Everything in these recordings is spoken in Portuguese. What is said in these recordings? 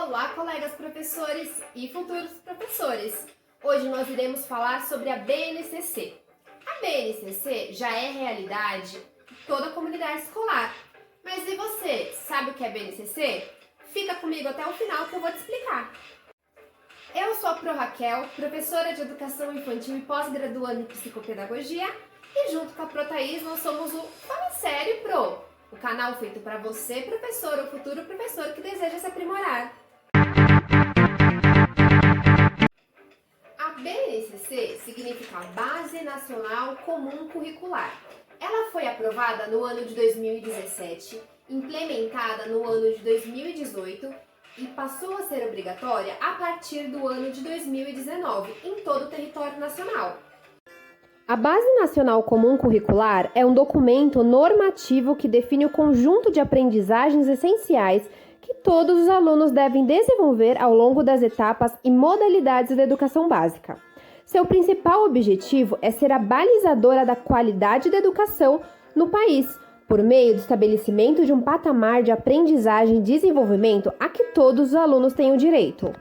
Olá, colegas professores e futuros professores! Hoje nós iremos falar sobre a BNCC. A BNCC já é realidade em toda a comunidade escolar. Mas e você, sabe o que é BNCC? Fica comigo até o final que eu vou te explicar. Eu sou a Pro Raquel, professora de Educação Infantil e pós-graduanda em Psicopedagogia, e junto com a Pro Thaís nós somos o Fala Sério Pro, o canal feito para você, professor ou futuro professor que deseja se aprimorar. A BNCC significa Base Nacional Comum Curricular. Ela foi aprovada no ano de 2017, implementada no ano de 2018 e passou a ser obrigatória a partir do ano de 2019 em todo o território nacional. A Base Nacional Comum Curricular é um documento normativo que define o conjunto de aprendizagens essenciais que todos os alunos devem desenvolver ao longo das etapas e modalidades da educação básica. Seu principal objetivo é ser a balizadora da qualidade da educação no país, por meio do estabelecimento de um patamar de aprendizagem e desenvolvimento a que todos os alunos têm o direito.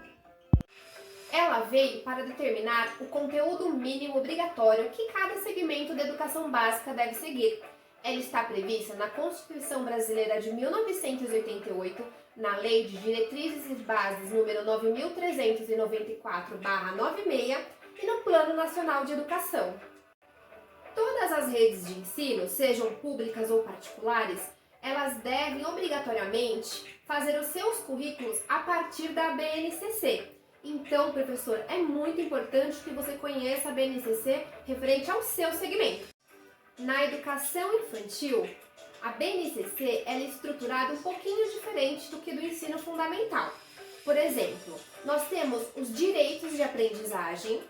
Ela veio para determinar o conteúdo mínimo obrigatório que cada segmento da educação básica deve seguir. Ela está prevista na Constituição Brasileira de 1988, na Lei de Diretrizes e Bases número 9.394/96 e no Plano Nacional de Educação. Todas as redes de ensino, sejam públicas ou particulares, elas devem obrigatoriamente fazer os seus currículos a partir da BNCC. Então, professor, é muito importante que você conheça a BNCC referente ao seu segmento. Na educação infantil, a BNCC ela é estruturada um pouquinho diferente do que do ensino fundamental. Por exemplo, nós temos os direitos de aprendizagem.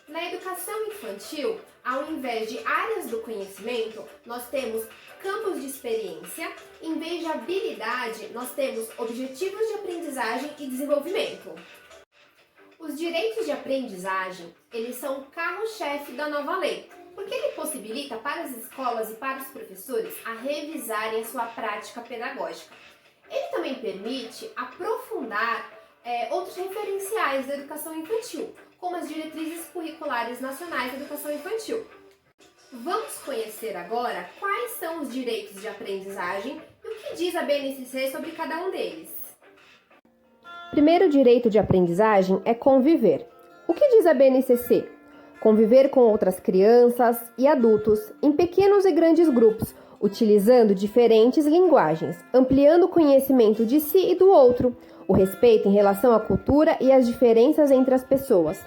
Na educação infantil, ao invés de áreas do conhecimento, nós temos campos de experiência. Em vez de habilidade, nós temos objetivos de aprendizagem e desenvolvimento. Os direitos de aprendizagem, eles são o carro-chefe da nova lei, porque ele possibilita para as escolas e para os professores a revisarem a sua prática pedagógica. Ele também permite aprofundar outros referenciais da educação infantil, como as diretrizes curriculares nacionais da educação infantil. Vamos conhecer agora quais são os direitos de aprendizagem e o que diz a BNCC sobre cada um deles. Primeiro direito de aprendizagem é conviver. O que diz a BNCC? Conviver com outras crianças e adultos em pequenos e grandes grupos, utilizando diferentes linguagens, ampliando o conhecimento de si e do outro, o respeito em relação à cultura e às diferenças entre as pessoas.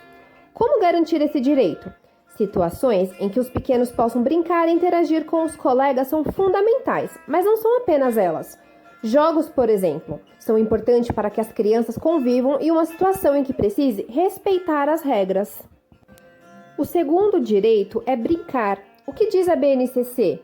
Como garantir esse direito? Situações em que os pequenos possam brincar e interagir com os colegas são fundamentais, mas não são apenas elas. Jogos, por exemplo, são importantes para que as crianças convivam em uma situação em que precise respeitar as regras. O segundo direito é brincar. O que diz a BNCC?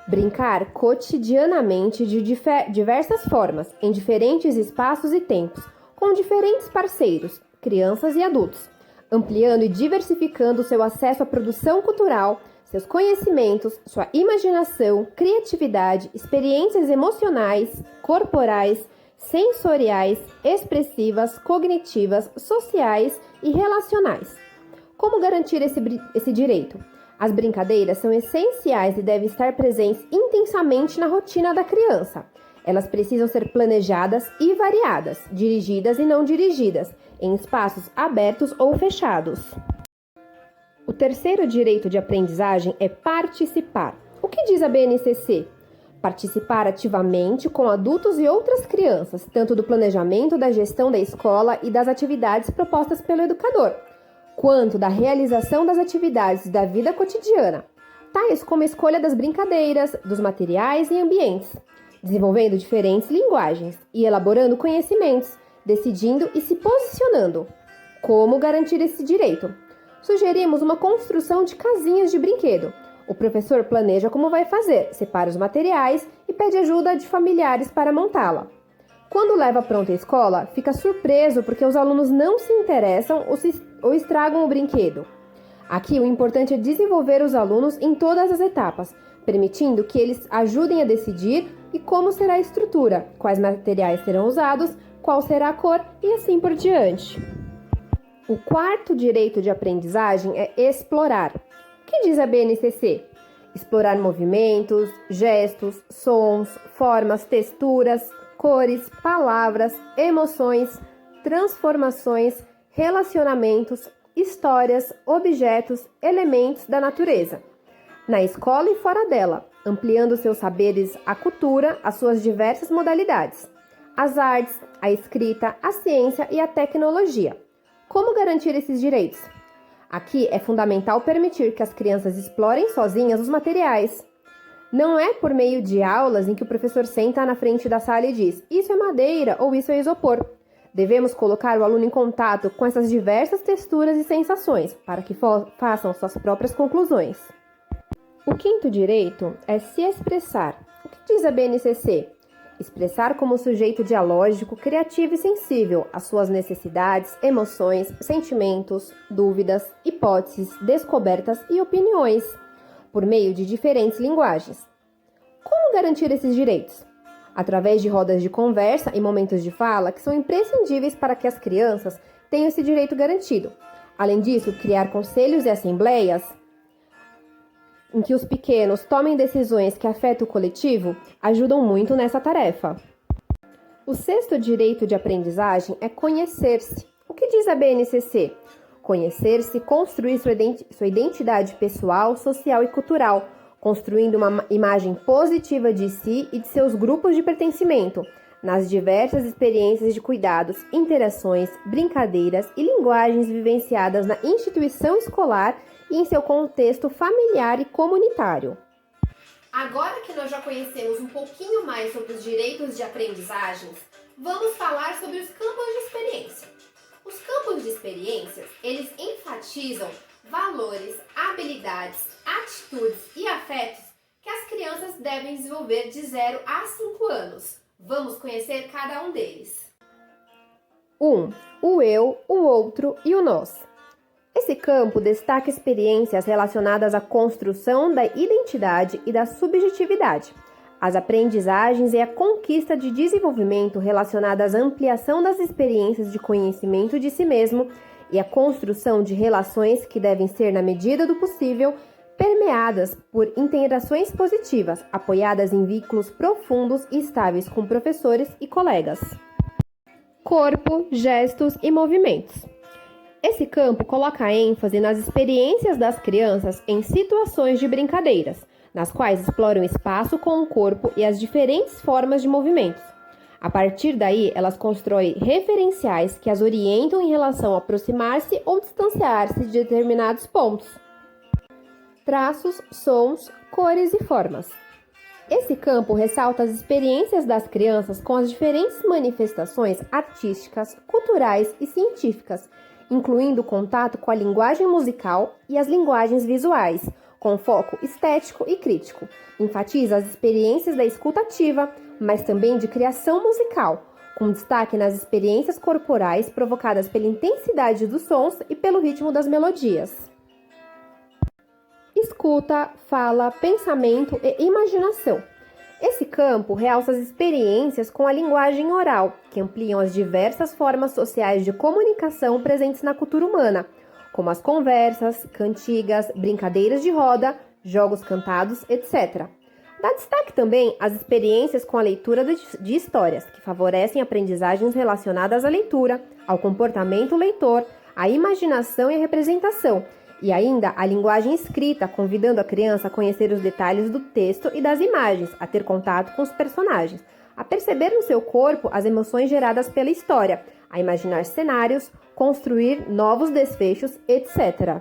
Brincar cotidianamente de diversas formas, em diferentes espaços e tempos, com diferentes parceiros, crianças e adultos, ampliando e diversificando seu acesso à produção cultural, seus conhecimentos, sua imaginação, criatividade, experiências emocionais, corporais, sensoriais, expressivas, cognitivas, sociais e relacionais. Como garantir esse direito? As brincadeiras são essenciais e devem estar presentes intensamente na rotina da criança. Elas precisam ser planejadas e variadas, dirigidas e não dirigidas, em espaços abertos ou fechados. O terceiro direito de aprendizagem é participar. O que diz a BNCC? Participar ativamente com adultos e outras crianças, tanto do planejamento da gestão da escola e das atividades propostas pelo educador, quanto da realização das atividades da vida cotidiana, tais como a escolha das brincadeiras, dos materiais e ambientes, desenvolvendo diferentes linguagens e elaborando conhecimentos, decidindo e se posicionando. Como garantir esse direito? Sugerimos uma construção de casinhas de brinquedo. O professor planeja como vai fazer, separa os materiais e pede ajuda de familiares para montá-la. Quando leva pronta a escola, fica surpreso porque os alunos não se interessam ou estragam o brinquedo. Aqui o importante é desenvolver os alunos em todas as etapas, permitindo que eles ajudem a decidir e como será a estrutura, quais materiais serão usados, qual será a cor e assim por diante. O quarto direito de aprendizagem é explorar. O que diz a BNCC? Explorar movimentos, gestos, sons, formas, texturas, cores, palavras, emoções, transformações, relacionamentos, histórias, objetos, elementos da natureza, na escola e fora dela, ampliando seus saberes à cultura, às suas diversas modalidades, as artes, a escrita, a ciência e a tecnologia. Como garantir esses direitos? Aqui é fundamental permitir que as crianças explorem sozinhas os materiais. Não é por meio de aulas em que o professor senta na frente da sala e diz: isso é madeira ou isso é isopor. Devemos colocar o aluno em contato com essas diversas texturas e sensações para que façam suas próprias conclusões. O quinto direito é se expressar. O que diz a BNCC? Expressar como sujeito dialógico, criativo e sensível as suas necessidades, emoções, sentimentos, dúvidas, hipóteses, descobertas e opiniões, por meio de diferentes linguagens. Como garantir esses direitos? Através de rodas de conversa e momentos de fala que são imprescindíveis para que as crianças tenham esse direito garantido. Além disso, criar conselhos e assembleias em que os pequenos tomem decisões que afetam o coletivo ajudam muito nessa tarefa. O sexto direito de aprendizagem é conhecer-se. O que diz a BNCC? Conhecer-se, construir sua identidade pessoal, social e cultural, construindo uma imagem positiva de si e de seus grupos de pertencimento, nas diversas experiências de cuidados, interações, brincadeiras e linguagens vivenciadas na instituição escolar e em seu contexto familiar e comunitário. Agora que nós já conhecemos um pouquinho mais sobre os direitos de aprendizagens, vamos falar sobre os campos de experiência. Os campos de experiências, eles enfatizam valores, habilidades, atitudes e afetos que as crianças devem desenvolver de 0 a 5 anos. Vamos conhecer cada um deles. 1. O eu, o outro e o nós. Esse campo destaca experiências relacionadas à construção da identidade e da subjetividade, as aprendizagens e a conquista de desenvolvimento relacionadas à ampliação das experiências de conhecimento de si mesmo e a construção de relações que devem ser, na medida do possível, permeadas por interações positivas, apoiadas em vínculos profundos e estáveis com professores e colegas. Corpo, gestos e movimentos. Esse campo coloca ênfase nas experiências das crianças em situações de brincadeiras, nas quais exploram o espaço com o corpo e as diferentes formas de movimentos. A partir daí, elas constroem referenciais que as orientam em relação a aproximar-se ou distanciar-se de determinados pontos. Traços, sons, cores e formas. Esse campo ressalta as experiências das crianças com as diferentes manifestações artísticas, culturais e científicas, incluindo o contato com a linguagem musical e as linguagens visuais, com foco estético e crítico. Enfatiza as experiências da escuta ativa, mas também de criação musical, com destaque nas experiências corporais provocadas pela intensidade dos sons e pelo ritmo das melodias. Escuta, fala, pensamento e imaginação. Esse campo realça as experiências com a linguagem oral, que ampliam as diversas formas sociais de comunicação presentes na cultura humana, como as conversas, cantigas, brincadeiras de roda, jogos cantados, etc. Dá destaque também às experiências com a leitura de histórias, que favorecem aprendizagens relacionadas à leitura, ao comportamento leitor, à imaginação e à representação, e ainda a linguagem escrita, convidando a criança a conhecer os detalhes do texto e das imagens, a ter contato com os personagens, a perceber no seu corpo as emoções geradas pela história, a imaginar cenários, construir novos desfechos, etc.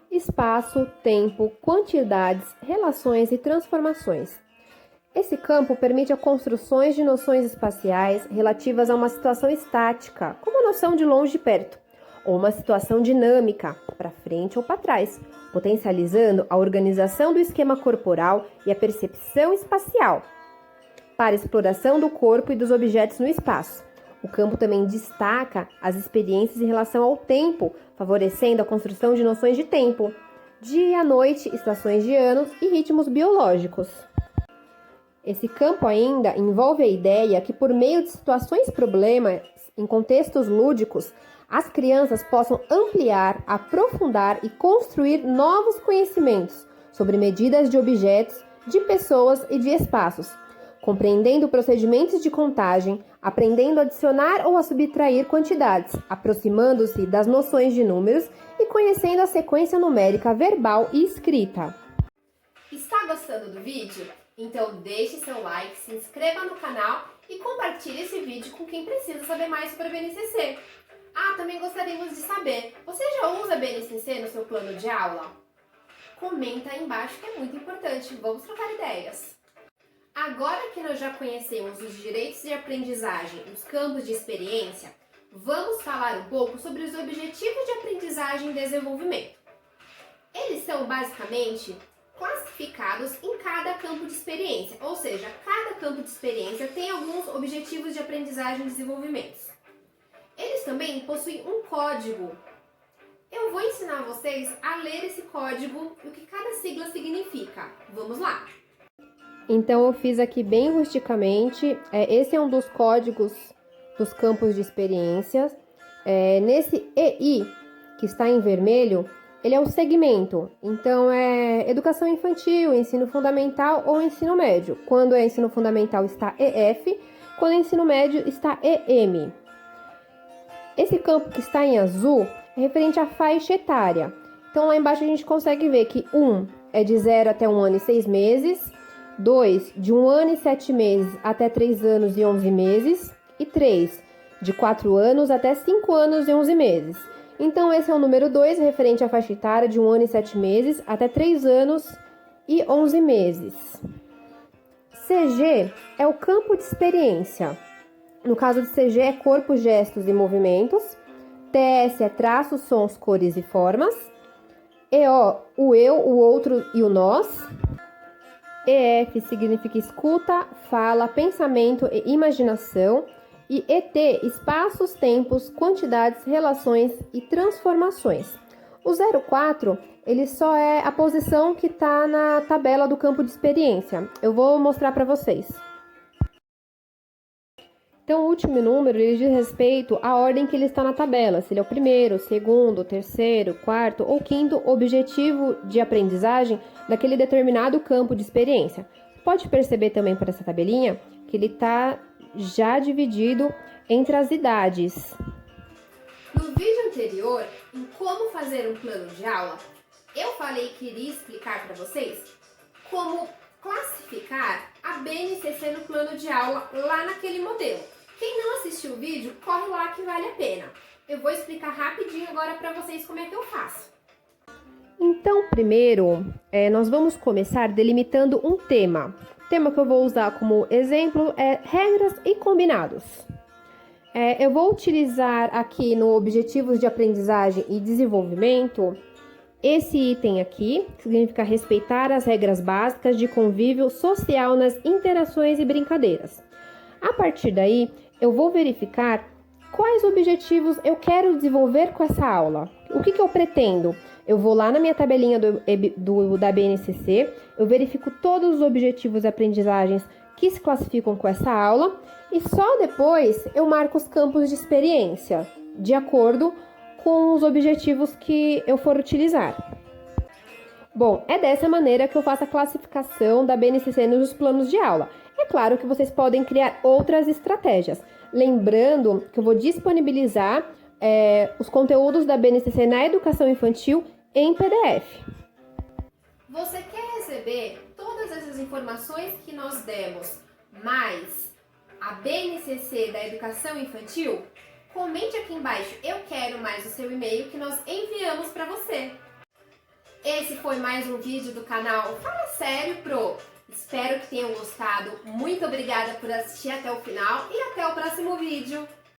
Espaço, tempo, quantidades, relações e transformações. Esse campo permite a construção de noções espaciais relativas a uma situação estática, como a noção de longe e perto, ou uma situação dinâmica, para frente ou para trás, potencializando a organização do esquema corporal e a percepção espacial, para a exploração do corpo e dos objetos no espaço. O campo também destaca as experiências em relação ao tempo, favorecendo a construção de noções de tempo, dia, noite, estações de anos e ritmos biológicos. Esse campo ainda envolve a ideia que, por meio de situações problemas em contextos lúdicos, as crianças possam ampliar, aprofundar e construir novos conhecimentos sobre medidas de objetos, de pessoas e de espaços, compreendendo procedimentos de contagem, aprendendo a adicionar ou a subtrair quantidades, aproximando-se das noções de números e conhecendo a sequência numérica verbal e escrita. Está gostando do vídeo? Então deixe seu like, se inscreva no canal e compartilhe esse vídeo com quem precisa saber mais sobre a BNCC. Também gostaríamos de saber, você já usa a BNCC no seu plano de aula? Comenta aí embaixo que é muito importante, vamos trocar ideias. Agora que nós já conhecemos os direitos de aprendizagem e os campos de experiência, vamos falar um pouco sobre os objetivos de aprendizagem e desenvolvimento. Eles são basicamente classificados em cada campo de experiência, ou seja, cada campo de experiência tem alguns objetivos de aprendizagem e desenvolvimento. Eles também possuem um código. Eu vou ensinar vocês a ler esse código e o que cada sigla significa. Vamos lá! Então eu fiz aqui bem rusticamente, esse é um dos códigos dos campos de experiências. Nesse EI, que está em vermelho, ele é o segmento, então é educação infantil, ensino fundamental ou ensino médio. Quando é ensino fundamental está EF, quando é ensino médio está EM. Esse campo que está em azul é referente à faixa etária. Então lá embaixo a gente consegue ver que 1 é de 0 até 1 ano e 6 meses, 2 de 1 ano e 7 meses até 3 anos e 11 meses e 3 de 4 anos até 5 anos e 11 meses. Então, esse é o número 2, referente à faixa etária de 1 ano e 7 meses até 3 anos e 11 meses. CG é o campo de experiência. No caso de CG, é corpo, gestos e movimentos. TS é traços, sons, cores e formas. EO, o eu, o outro e o nós. EF significa escuta, fala, pensamento e imaginação. E ET, espaços, tempos, quantidades, relações e transformações. O 04, ele só é a posição que está na tabela do campo de experiência. Eu vou mostrar para vocês. Então, o último número, ele diz respeito à ordem que ele está na tabela. Se ele é o primeiro, segundo, terceiro, quarto ou quinto objetivo de aprendizagem daquele determinado campo de experiência. Pode perceber também por essa tabelinha que ele está já dividido entre as idades. No vídeo anterior, em como fazer um plano de aula, eu falei que iria explicar para vocês como classificar a BNCC no plano de aula lá naquele modelo. Quem não assistiu o vídeo, corre lá que vale a pena. Eu vou explicar rapidinho agora para vocês como é que eu faço. Então, primeiro, nós vamos começar delimitando um tema. O tema que eu vou usar como exemplo é regras e combinados. Eu vou utilizar aqui no Objetivos de Aprendizagem e Desenvolvimento esse item aqui, que significa respeitar as regras básicas de convívio social nas interações e brincadeiras. A partir daí, eu vou verificar quais objetivos eu quero desenvolver com essa aula. O que eu pretendo? Eu vou lá na minha tabelinha da BNCC, eu verifico todos os objetivos e aprendizagens que se classificam com essa aula e só depois eu marco os campos de experiência, de acordo com os objetivos que eu for utilizar. Bom, é dessa maneira que eu faço a classificação da BNCC nos planos de aula. É claro que vocês podem criar outras estratégias. Lembrando que eu vou disponibilizar os conteúdos da BNCC na educação infantil em PDF. Você quer receber todas essas informações que nós demos, mais a BNCC da educação infantil? Comente aqui embaixo, eu quero mais o seu e-mail que nós enviamos para você. Esse foi mais um vídeo do canal Fala Sério Pro. Espero que tenham gostado. Muito obrigada por assistir até o final e até o próximo vídeo.